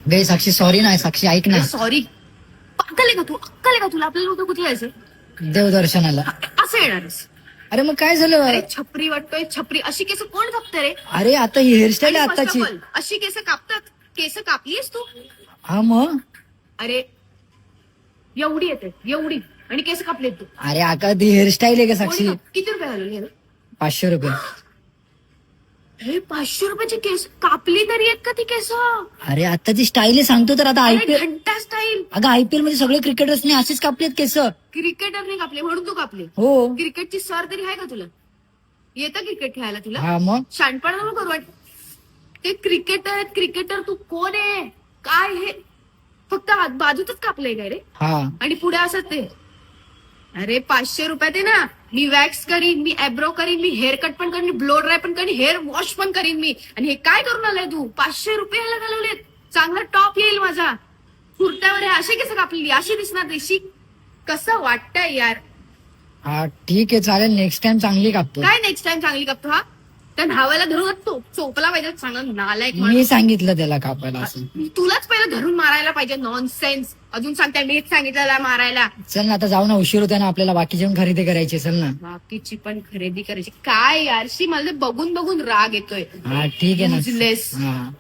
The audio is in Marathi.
बे साक्षी सॉरी ना, साक्षी ऐक ना. सॉरी, अक्कल आहे का तू? अक्कल आहे का तुला? आपल्याला उद्या कुठे यायचं? देवदर्शनाला. असं येणारच. अरे मग काय झालं? अरे छपरी वाटतोय, छपरी. अशी केस कोण कापतं रे? अरे आता ही हेअरस्टाईल आणि आहे first आताची. of all, अशी केस कापतात? केस कापलीस तू? हा मग. अरे एवढी येते, एवढी, आणि केस कापलेत तू? अरे आका ती हेअरस्टाईल आहे का साक्षी? किती रुपये घालवले? 500 रुपये. हे 500 रुपयाची केस कापली तरी आहेत का ती केस? अरे आताची स्टाईल आहे सांगतो तर. आता आयपीएल, घंटा स्टाईल. अगं आयपीएल मध्ये सगळे क्रिकेटर्सने अशीच कापलेत केस. क्रिकेटरने कापले म्हणून तू कापले? हो. क्रिकेटची सर तरी आहे का तुला? येतं क्रिकेट खेळायला तुला? हा मग. शानपणा नको करू. वाट ते क्रिकेटर आहेत. क्रिकेटर तू कोण आहे? काय हे फक्त बाजूतच कापलंय काय रे? हा. आणि पुढे असं ते. अरे 500 रुपयात आहे ना, मी वॅक्स करीन, मी एब्रो करीन, मी हेअर कट पण करीन, ब्लो ड्राय पण करीन, हेअर वॉश पण करीन मी. आणि हे काय करून आलाय तू? 500 रुपये ह्याला घालवलेत. चांगला टॉप येईल माझा कुर्त्यावर. असे कसं कापलेली? अशी दिसणार देशी? कसं वाटतंय यार? हा ठीक आहे चालेल, नेक्स्ट टाइम चांगली कापतो. काय नेक्स्ट टाइम चांगली कापतो? हा त्या नावाला धरून तो चोपला पाहिजे. चांगला नालायक मी माणूस. सांगितलं त्याला कापायला असं. तुलाच पहिलं धरून मारायला पाहिजे. नॉनसेन्स. अजून सांगताय मीच सांगितलं मारायला. चल ना आता जाऊ ना, उशीर होता ना आपल्याला, बाकीची पण खरेदी करायची. चल ना. बाकीची पण खरेदी करायची. काय यारशी मला बघून बघून राग येतोय. हा ठीक आहे ना. Useless. हा